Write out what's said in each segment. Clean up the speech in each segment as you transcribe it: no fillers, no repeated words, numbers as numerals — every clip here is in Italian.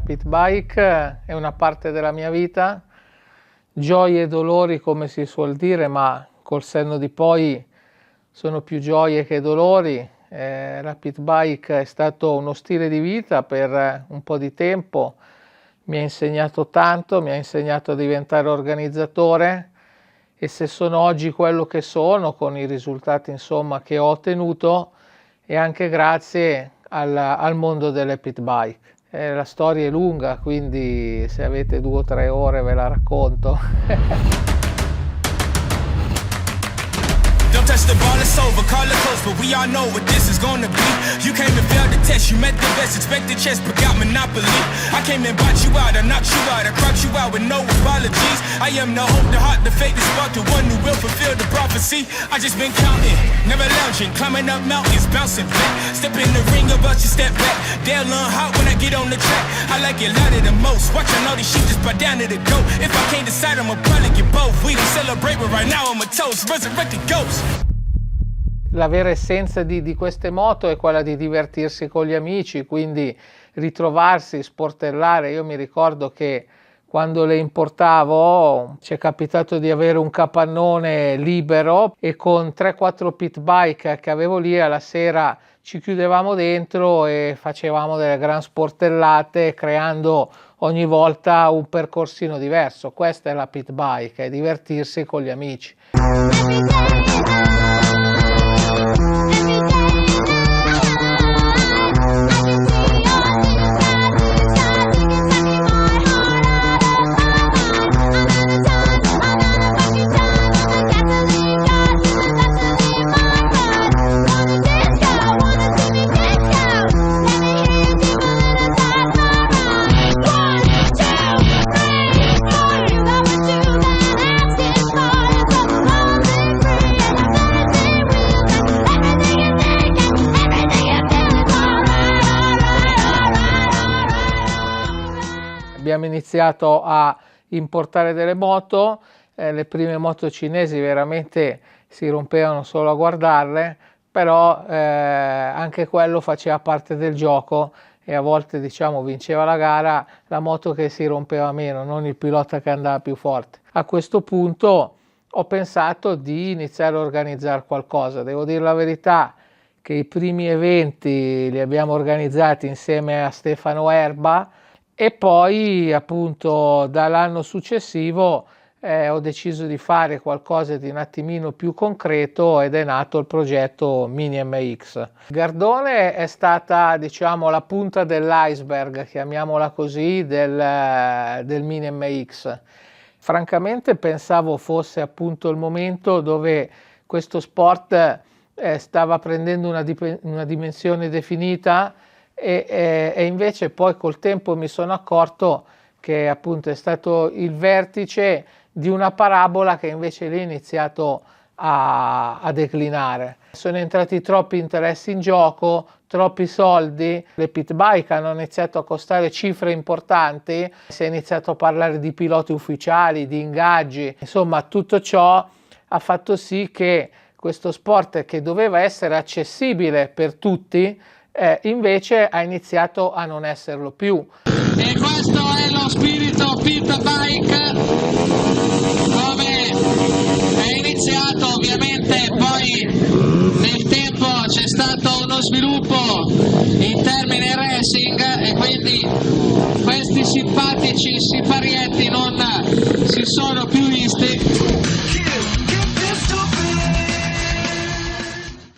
pit bike è una parte della mia vita, gioie e dolori come si suol dire, ma col senno di poi sono più gioie che dolori. La pit bike è stato uno stile di vita per un po' di tempo, mi ha insegnato tanto, mi ha insegnato a diventare organizzatore, e se sono oggi quello che sono, con i risultati insomma che ho ottenuto, è anche grazie al mondo delle pit bike. La storia è lunga, quindi se avete 2 o 3 ore ve la racconto. Don't touch the ball, it's over, call it close, but we all know what this is gonna be. You came and failed the test, you met the best, expected chess, but got monopoly. I came and bought you out, I knocked you out, I cropped you out with no apologies. I am the hope, the heart, the faith, the spark, the one who will fulfill the prophecy. I just been counting, never lounging, climbing up mountains, bouncing back. Step in the ring, about you step back. They'll learn hot when I get on the track. I like it louder the most, watching all these sheep just bow down to the goat. If I can't decide, I'ma probably get both. We don't celebrate, but right now I'm a toast, resurrected ghost. La vera essenza di queste moto è quella di divertirsi con gli amici, quindi ritrovarsi, sportellare. Io mi ricordo che quando le importavo ci è capitato di avere un capannone libero e con 3-4 pit bike che avevo lì alla sera ci chiudevamo dentro e facevamo delle gran sportellate, creando ogni volta un percorsino diverso. Questa è la pit bike, è divertirsi con gli amici. Abbiamo iniziato a importare delle moto, le prime moto cinesi veramente si rompevano solo a guardarle, però anche quello faceva parte del gioco e a volte diciamo vinceva la gara la moto che si rompeva meno, non il pilota che andava più forte. A questo punto ho pensato di iniziare a organizzare qualcosa. Devo dire la verità che i primi eventi li abbiamo organizzati insieme a Stefano Erba, e poi appunto dall'anno successivo ho deciso di fare qualcosa di un attimino più concreto ed è nato il progetto Mini MX. Gardone è stata diciamo la punta dell'iceberg, chiamiamola così, del Mini MX. Francamente pensavo fosse appunto il momento dove questo sport stava prendendo una dimensione definita, e invece poi col tempo mi sono accorto che appunto è stato il vertice di una parabola che invece lì è iniziato a declinare. Sono entrati troppi interessi in gioco, troppi soldi, le pit bike hanno iniziato a costare cifre importanti, si è iniziato a parlare di piloti ufficiali, di ingaggi, insomma tutto ciò ha fatto sì che questo sport che doveva essere accessibile per tutti invece ha iniziato a non esserlo più. E questo è lo spirito pit bike come è iniziato. Ovviamente poi nel tempo c'è stato uno sviluppo in termini racing e quindi questi simpatici siparietti non si sono più visti.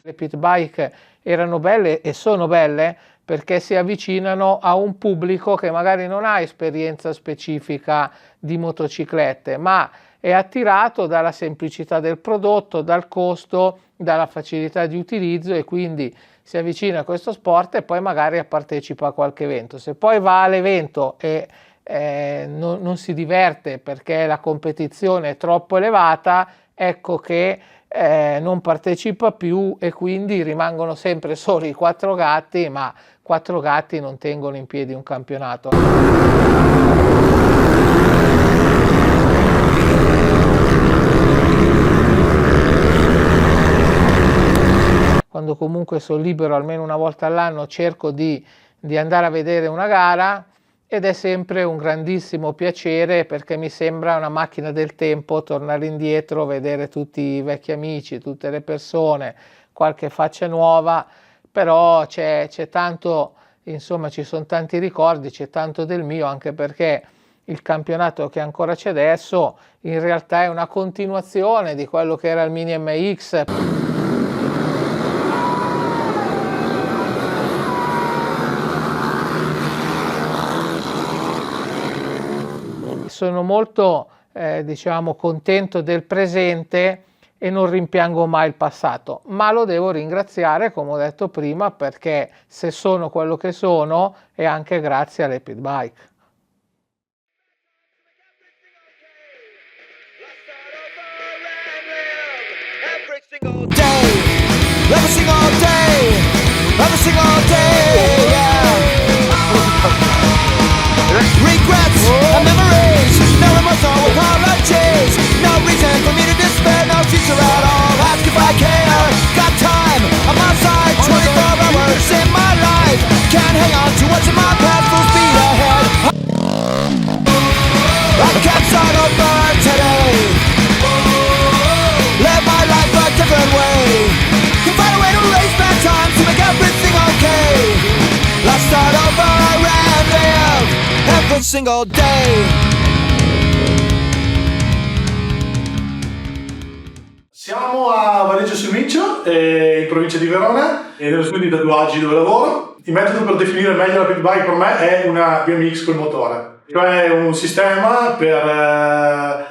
Le pit bike erano belle e sono belle perché si avvicinano a un pubblico che magari non ha esperienza specifica di motociclette, ma è attirato dalla semplicità del prodotto, dal costo, dalla facilità di utilizzo e quindi si avvicina a questo sport e poi magari partecipa a qualche evento. Se poi va all'evento e non si diverte perché la competizione è troppo elevata, ecco che non partecipa più e quindi rimangono sempre solo i 4 gatti, ma 4 gatti non tengono in piedi un campionato. Quando comunque sono libero almeno una volta all'anno cerco di andare a vedere una gara ed è sempre un grandissimo piacere, perché mi sembra una macchina del tempo tornare indietro, vedere tutti i vecchi amici, tutte le persone, qualche faccia nuova, però c'è tanto, insomma ci sono tanti ricordi, c'è tanto del mio, anche perché il campionato che ancora c'è adesso in realtà è una continuazione di quello che era il Mini MX. Sono molto diciamo contento del presente e non rimpiango mai il passato, ma lo devo ringraziare, come ho detto prima, perché se sono quello che sono è anche grazie alle pit bike. Regrets and memories, no remorse, no apologies, no reason for me to despair, no future at all, ask if I care, got time on my side, 24 hours in my life, can't hang on to what's in my past, full speed ahead, I can't start over today, live my life a different way, can find a way to race back time to make everything okay, let's start over and live every single day. Siamo a Vareggio sul Mincio, in provincia di Verona, e nello studio di tatuaggi dove lavoro. Il metodo per definire meglio la pit bike per me è una BMX col motore, cioè un sistema per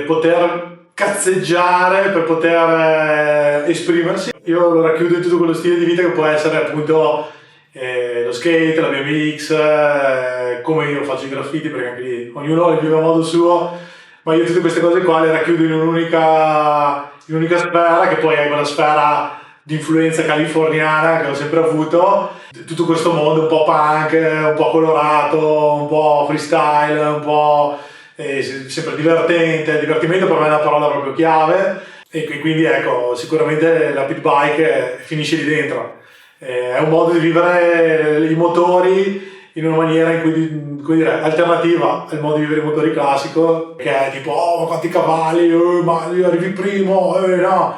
poter cazzeggiare, per poter esprimersi. Io lo racchiudo in tutto quello stile di vita che può essere appunto lo skate, la BMX, come io faccio i graffiti, perché anche lì ognuno vive a modo suo, ma io tutte queste cose qua le racchiudo in un'unica sfera, che poi è quella sfera di influenza californiana che ho sempre avuto, tutto questo mondo un po' punk, un po' colorato, un po' freestyle, un po' sempre divertente. Il divertimento per me è una parola proprio chiave, e quindi ecco, sicuramente la pit bike finisce lì dentro. È un modo di vivere i motori in una maniera in cui, come dire, alternativa al modo di vivere i motori classico, che è tipo, oh, ma quanti cavalli, ma arrivi primo, no,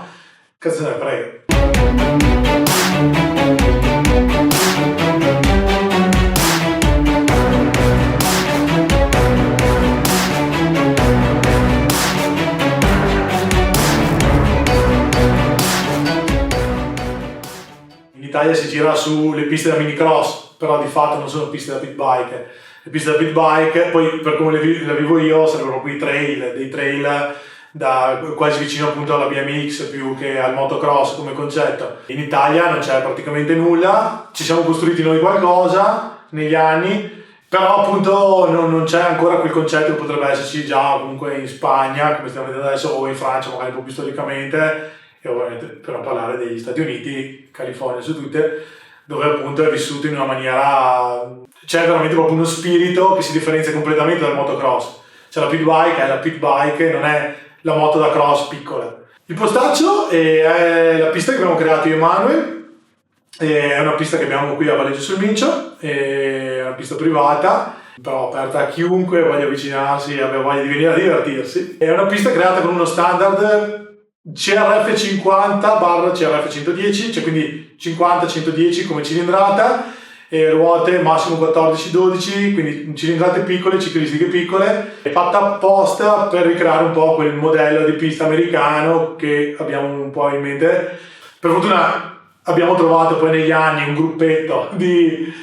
cazzo ne frega. In Italia si gira sulle piste da minicross, però di fatto non sono piste da pit bike. Le piste da pit bike, poi per come le vivo io, sarebbero qui dei trail da quasi vicino appunto alla BMX più che al motocross come concetto. In Italia non c'è praticamente nulla, ci siamo costruiti noi qualcosa negli anni, però appunto non c'è ancora quel concetto che potrebbe esserci già comunque in Spagna, come stiamo vedendo adesso, o in Francia, magari un po' più storicamente, e ovviamente per non parlare degli Stati Uniti, California su tutte, dove appunto è vissuto in una maniera, c'è veramente proprio uno spirito che si differenzia completamente dal motocross. Cioè la pit bike è la pit bike, non è la moto da cross piccola. Il Postaccio è la pista che abbiamo creato io e Manuel, è una pista che abbiamo qui a Vareggio sul Mincio, è una pista privata, però aperta a chiunque voglia avvicinarsi e abbia voglia di venire a divertirsi. È una pista creata con uno standard CRF 50/CRF 110, cioè quindi 50-110 come cilindrata, e ruote massimo 14-12, quindi cilindrate piccole, ciclistiche piccole, è fatta apposta per ricreare un po' quel modello di pista americano che abbiamo un po' in mente. Per fortuna abbiamo trovato poi negli anni un gruppetto di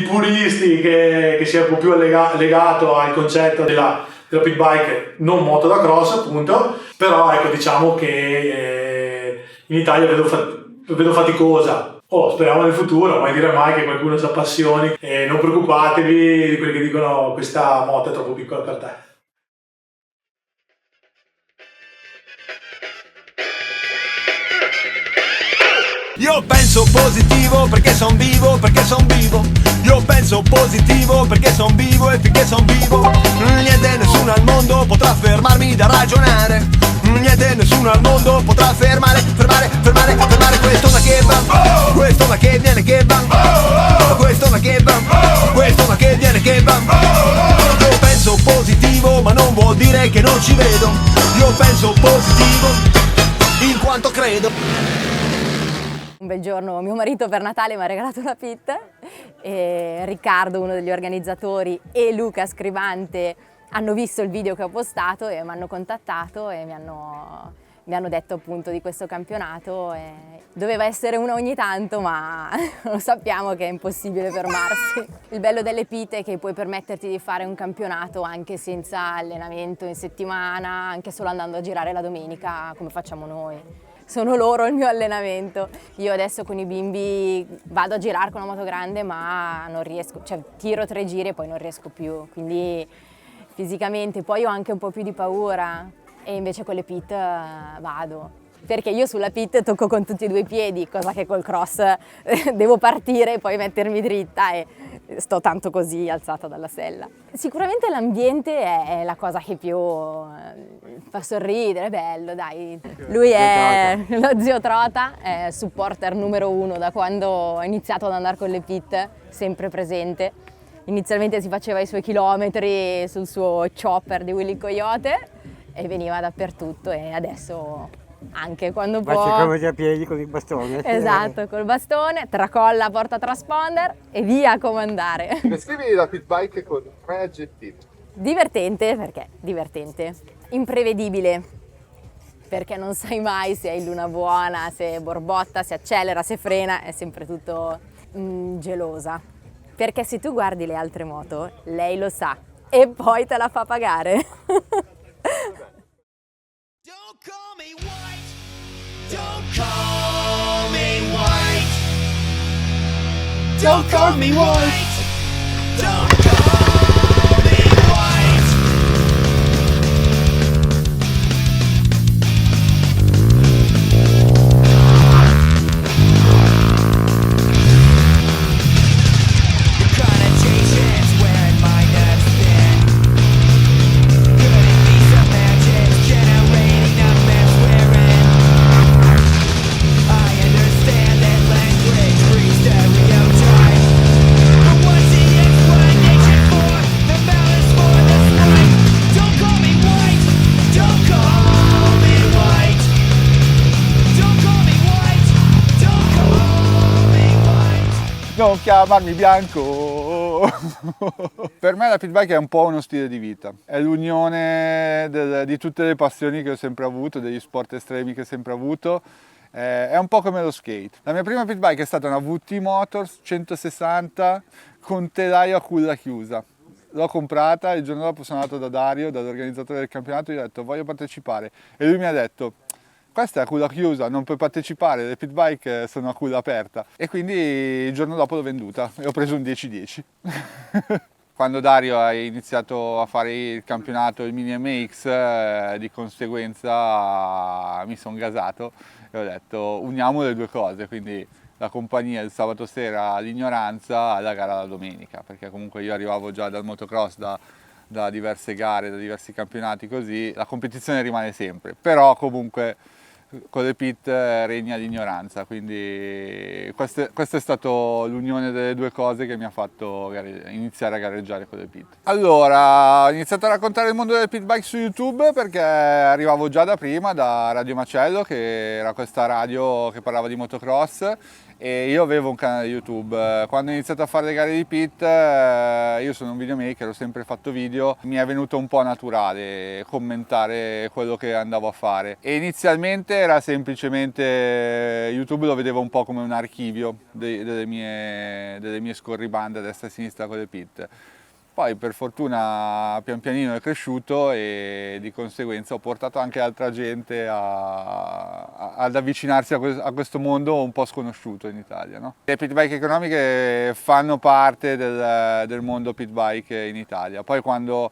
puristi che si è un po' più legato al concetto della pit bike, non moto da cross appunto, però ecco, diciamo che in Italia vedo faticosa. Speriamo nel futuro, mai dire mai, che qualcuno si appassioni, e non preoccupatevi di quelli che dicono questa moto è troppo piccola per te. Io penso positivo perché son vivo, Io penso positivo perché son vivo, e finché son vivo niente, nessuno al mondo potrà fermarmi da ragionare. Niente, nessuno al mondo potrà fermare questo ma che va, questo ma che viene che va, questo ma che va, questo ma che viene che va. non vuol dire che non ci vedo. Io penso positivo, in quanto credo. Un bel giorno mio marito per Natale mi ha regalato una pit e Riccardo, uno degli organizzatori, e Luca Scrivante hanno visto il video che ho postato e mi hanno contattato e mi hanno detto appunto di questo campionato. E doveva essere uno ogni tanto, ma lo sappiamo che è impossibile fermarsi. Il bello delle pit è che puoi permetterti di fare un campionato anche senza allenamento in settimana, anche solo andando a girare la domenica come facciamo noi. Sono loro il mio allenamento. Io adesso con i bimbi vado a girare con la moto grande, ma non riesco, cioè tiro 3 giri e poi non riesco più, quindi fisicamente poi ho anche un po' più di paura e invece con le pit vado. Perché io sulla pit tocco con tutti e 2 i piedi, cosa che col cross devo partire e poi mettermi dritta e sto tanto così alzata dalla sella. Sicuramente l'ambiente è la cosa che più fa sorridere, è bello, dai. Lui è lo zio Trota, è supporter numero 1 da quando ho iniziato ad andare con le pit, sempre presente. Inizialmente si faceva i suoi chilometri sul suo chopper di Willy Coyote e veniva dappertto e adesso anche quando può. Faccio come a piedi con il bastone. Esatto, col bastone, tracolla, porta transponder e via a comandare. Descrivi la pit bike con 3 aggettivi. Divertente, perché divertente. Imprevedibile, perché non sai mai se hai luna buona, se borbotta, se accelera, se frena, è sempre tutto gelosa. Perché se tu guardi le altre moto, lei lo sa e poi te la fa pagare. Don't call me white. Don't call me white. Don't call me white. Don't call me white. The connotations wearing my nerves thin. Could it be some magic generating a mess we're in? I understand that language breeds stereotypes, but what's the explanation for the malice for the spite? Don't call me white. Don't call me white. Don't call me white. Don't call me white. Non chiamarmi bianco. Per me la pit bike è un po' uno stile di vita, è l'unione di tutte le passioni che ho sempre avuto, degli sport estremi che ho sempre avuto. È un po' come lo skate. La mia prima pit bike è stata una VT Motors 160 con telaio a culla chiusa. L'ho comprata, il giorno dopo sono andato da Dario, dall'organizzatore del campionato, e gli ho detto voglio partecipare e lui mi ha detto questa è a culla chiusa, non puoi partecipare, le pit bike sono a culla aperta. E quindi il giorno dopo l'ho venduta e ho preso un 10-10. Quando Dario ha iniziato a fare il campionato, il Mini MX, di conseguenza mi sono gasato e ho detto uniamo le due cose, quindi la compagnia il sabato sera all'ignoranza, la gara la domenica, perché comunque io arrivavo già dal motocross, da diverse gare, da diversi campionati, così la competizione rimane sempre, però comunque con le pit regna l'ignoranza, quindi questa è stata l'unione delle due cose che mi ha fatto iniziare a gareggiare con le pit. Allora, ho iniziato a raccontare il mondo delle pit bike su YouTube perché arrivavo già da prima, da Radio Macello, che era questa radio che parlava di motocross, e io avevo un canale YouTube. Quando ho iniziato a fare le gare di pit, io sono un videomaker, ho sempre fatto video, mi è venuto un po' naturale commentare quello che andavo a fare, e inizialmente era semplicemente YouTube, lo vedevo un po' come un archivio delle mie scorribande a destra e a sinistra con le pit. Poi per fortuna pian pianino è cresciuto e di conseguenza ho portato anche altra gente ad avvicinarsi a questo mondo un po' sconosciuto in Italia, no? Le pit bike economiche fanno parte del mondo pit bike in Italia. Poi quando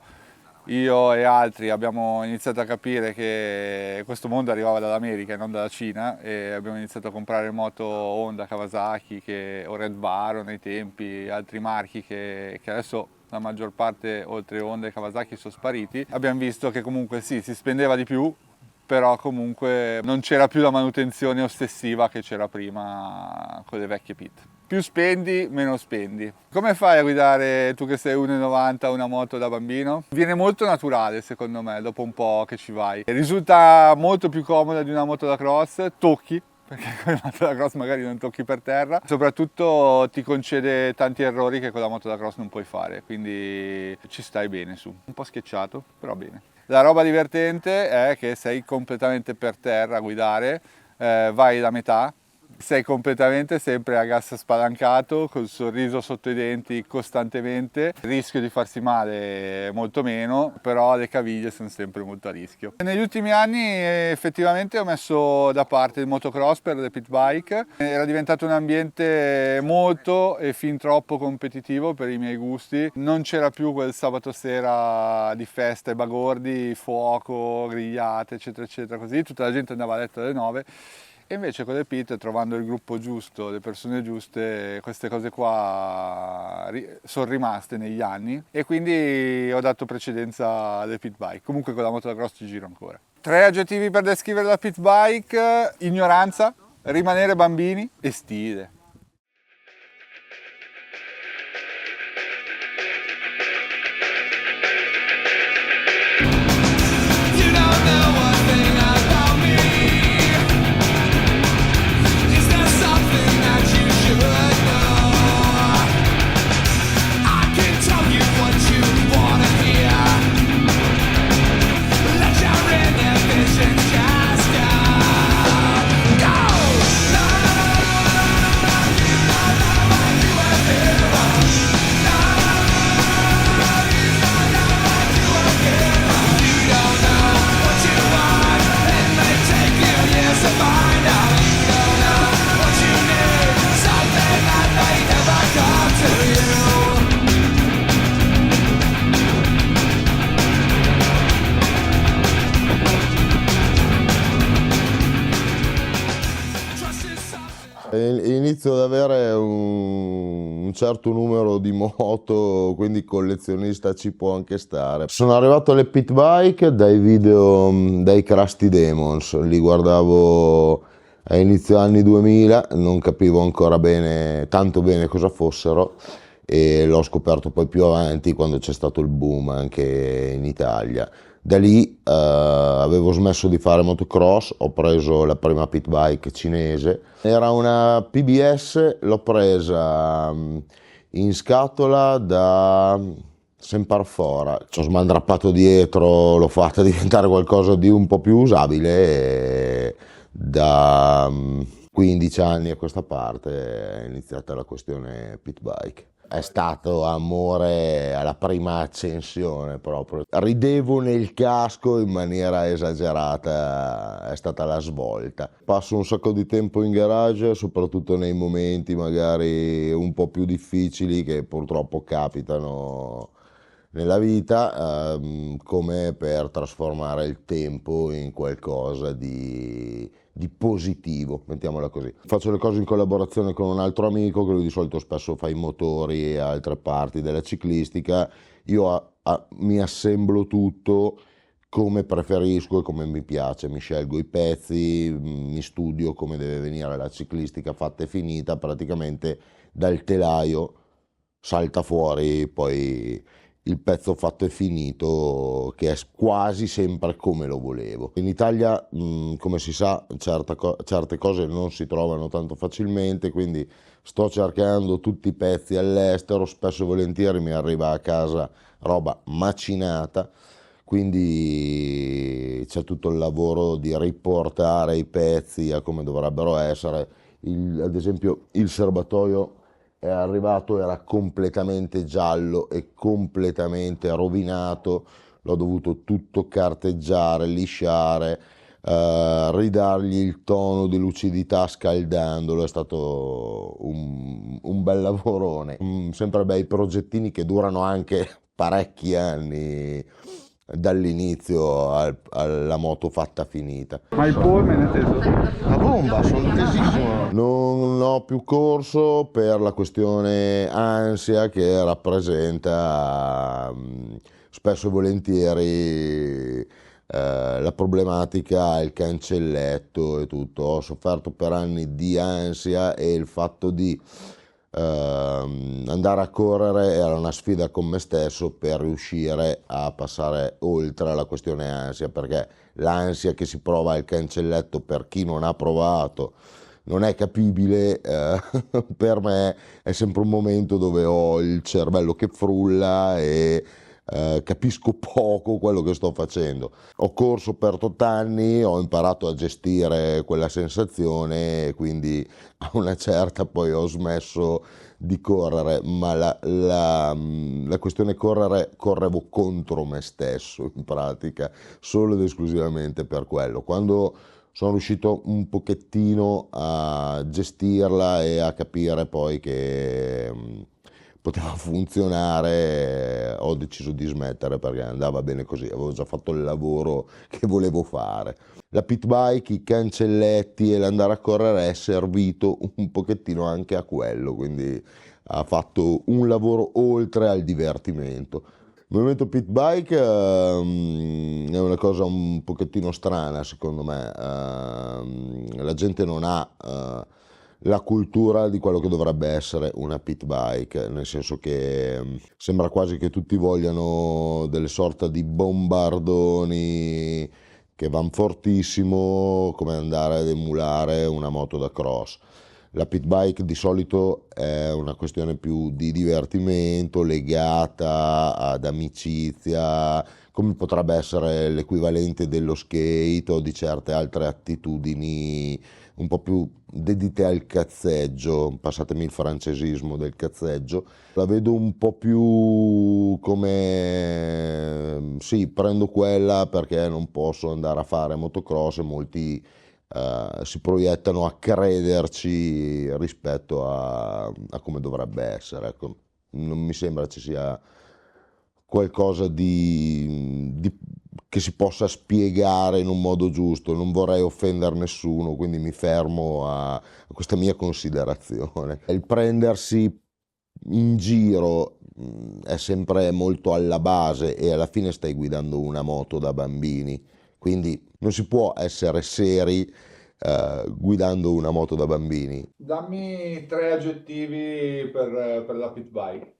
io e altri abbiamo iniziato a capire che questo mondo arrivava dall'America e non dalla Cina, e abbiamo iniziato a comprare moto Honda, Kawasaki o Red Baron nei tempi, altri marchi che adesso la maggior parte, oltre Honda e Kawasaki, sono spariti. Abbiamo visto che comunque sì, si spendeva di più, però comunque non c'era più la manutenzione ossessiva che c'era prima con le vecchie pit. più spendi, meno spendi. Come fai a guidare, tu che sei 1,90, una moto da bambino? Viene molto naturale secondo me, dopo un po' che ci vai. Risulta molto più comoda di una moto da cross, tocchi, perché con la moto da cross magari non tocchi per terra, soprattutto ti concede tanti errori che con la moto da cross non puoi fare, quindi ci stai bene su. Un po' schiacciato, però bene. La roba divertente è che sei completamente per terra a guidare, vai da metà, sei completamente sempre a gas spalancato, col sorriso sotto i denti costantemente, il rischio di farsi male è molto meno, però le caviglie sono sempre molto a rischio. Negli ultimi anni effettivamente ho messo da parte il motocross per le pit bike, era diventato un ambiente molto e fin troppo competitivo per i miei gusti, non c'era più quel sabato sera di festa e bagordi, fuoco, grigliate eccetera eccetera così, tutta la gente andava a letto alle 9. E invece con le pit, trovando il gruppo giusto, le persone giuste, queste cose qua sono rimaste negli anni e quindi ho dato precedenza alle pit bike. Comunque con la moto da cross ci giro ancora. 3 aggettivi per descrivere la pit bike: ignoranza, rimanere bambini e stile. Inizio ad avere un certo numero di moto, quindi collezionista ci può anche stare. Sono arrivato alle pit bike dai video dei Krusty Demons, li guardavo a inizio anni 2000, non capivo ancora tanto bene cosa fossero, e l'ho scoperto poi più avanti quando c'è stato il boom anche in Italia. Da lì avevo smesso di fare motocross, ho preso la prima pit bike cinese, era una PBS, l'ho presa in scatola da Semparfora, ci ho smandrappato dietro, l'ho fatta diventare qualcosa di un po' più usabile e da 15 anni a questa parte è iniziata la questione pit bike. È stato amore alla prima accensione proprio. Ridevo nel casco in maniera esagerata, è stata la svolta. Passo un sacco di tempo in garage, soprattutto nei momenti magari un po' più difficili che purtroppo capitano nella vita, come per trasformare il tempo in qualcosa di positivo, mettiamola così. Faccio le cose in collaborazione con un altro amico che lui di solito spesso fa i motori e altre parti della ciclistica. Io mi assemblo tutto come preferisco e come mi piace, mi scelgo i pezzi, mi studio come deve venire la ciclistica fatta e finita, praticamente dal telaio salta fuori poi il pezzo fatto e finito, che è quasi sempre come lo volevo. In Italia, come si sa, certe cose non si trovano tanto facilmente, quindi sto cercando tutti i pezzi all'estero, spesso e volentieri mi arriva a casa roba macinata, quindi c'è tutto il lavoro di riportare i pezzi a come dovrebbero essere. Ad esempio il serbatoio è arrivato, era completamente giallo e completamente rovinato, l'ho dovuto tutto carteggiare, lisciare, ridargli il tono di lucidità scaldandolo, è stato un bel lavorone. Sempre bei progettini che durano anche parecchi anni, dall'inizio alla moto fatta finita. Ma il polme nel senso? La bomba, sono tesissimo. Non ho più corso per la questione ansia che rappresenta spesso e volentieri la problematica, il cancelletto e tutto. Ho sofferto per anni di ansia e il fatto di andare a correre era una sfida con me stesso per riuscire a passare oltre la questione ansia, perché l'ansia che si prova al cancelletto, per chi non ha provato, non è capibile. Per me è sempre un momento dove ho il cervello che frulla e capisco poco quello che sto facendo. Ho corso per 8 anni, ho imparato a gestire quella sensazione e quindi a una certa poi ho smesso di correre, ma la questione correvo contro me stesso in pratica, solo ed esclusivamente per quello. Quando sono riuscito un pochettino a gestirla e a capire poi che poteva funzionare, ho deciso di smettere perché andava bene così, avevo già fatto il lavoro che volevo fare. La pit bike, i cancelletti e l'andare a correre è servito un pochettino anche a quello, quindi ha fatto un lavoro oltre al divertimento. Il movimento pit bike è una cosa un pochettino strana secondo me. La gente non ha la cultura di quello che dovrebbe essere una pit bike, nel senso che sembra quasi che tutti vogliano delle sorta di bombardoni che vanno fortissimo, come andare ad emulare una moto da cross. La pit bike di solito è una questione più di divertimento, legata ad amicizia, come potrebbe essere l'equivalente dello skate o di certe altre attitudini un po' più dedite al cazzeggio, passatemi il francesismo del cazzeggio. La vedo un po' più come, sì, prendo quella perché non posso andare a fare motocross e molti si proiettano a crederci rispetto a come dovrebbe essere. Ecco, non mi sembra ci sia qualcosa che si possa spiegare in un modo giusto. Non vorrei offendere nessuno, quindi mi fermo a questa mia considerazione. Il prendersi in giro è sempre molto alla base e alla fine stai guidando una moto da bambini, quindi non si può essere seri guidando una moto da bambini. Dammi 3 aggettivi per la pit bike.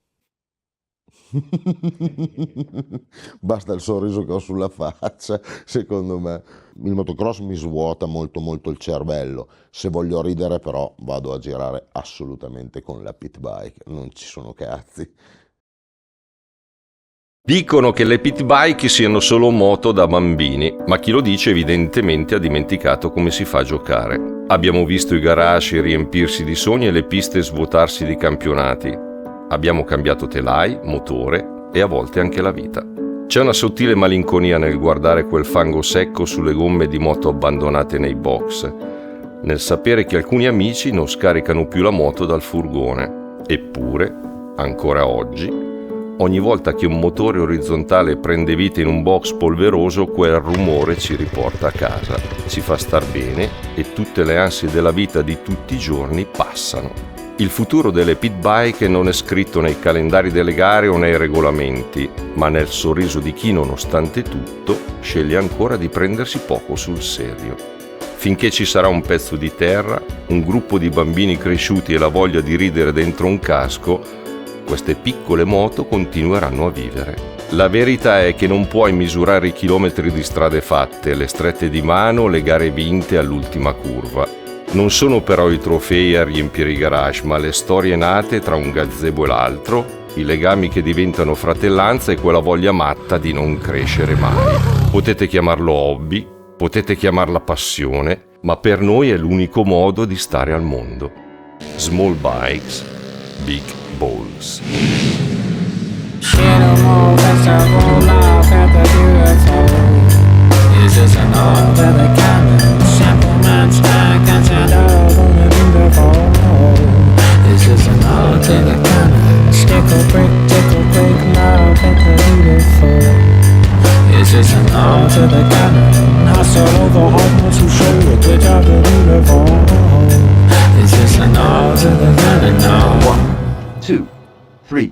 Basta il sorriso che ho sulla faccia, secondo me. Il motocross mi svuota molto molto il cervello. Se voglio ridere però vado a girare assolutamente con la pit bike, non ci sono cazzi. Dicono che le pit bike siano solo moto da bambini, ma chi lo dice evidentemente ha dimenticato come si fa a giocare. Abbiamo visto i garage riempirsi di sogni e le piste svuotarsi di campionati. Abbiamo cambiato telai, motore e a volte anche la vita. C'è una sottile malinconia nel guardare quel fango secco sulle gomme di moto abbandonate nei box, nel sapere che alcuni amici non scaricano più la moto dal furgone. Eppure, ancora oggi, ogni volta che un motore orizzontale prende vita in un box polveroso, quel rumore ci riporta a casa, ci fa star bene e tutte le ansie della vita di tutti i giorni passano. Il futuro delle pit bike non è scritto nei calendari delle gare o nei regolamenti, ma nel sorriso di chi, nonostante tutto, sceglie ancora di prendersi poco sul serio. Finché ci sarà un pezzo di terra, un gruppo di bambini cresciuti e la voglia di ridere dentro un casco, queste piccole moto continueranno a vivere. La verità è che non puoi misurare i chilometri di strade fatte, le strette di mano, le gare vinte all'ultima curva. Non sono però i trofei a riempire i garage, ma le storie nate tra un gazebo e l'altro, i legami che diventano fratellanza e quella voglia matta di non crescere mai. Potete chiamarlo hobby, potete chiamarla passione, ma per noi è l'unico modo di stare al mondo. Small bikes, big balls. One, two, three.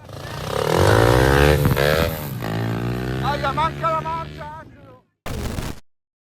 Manca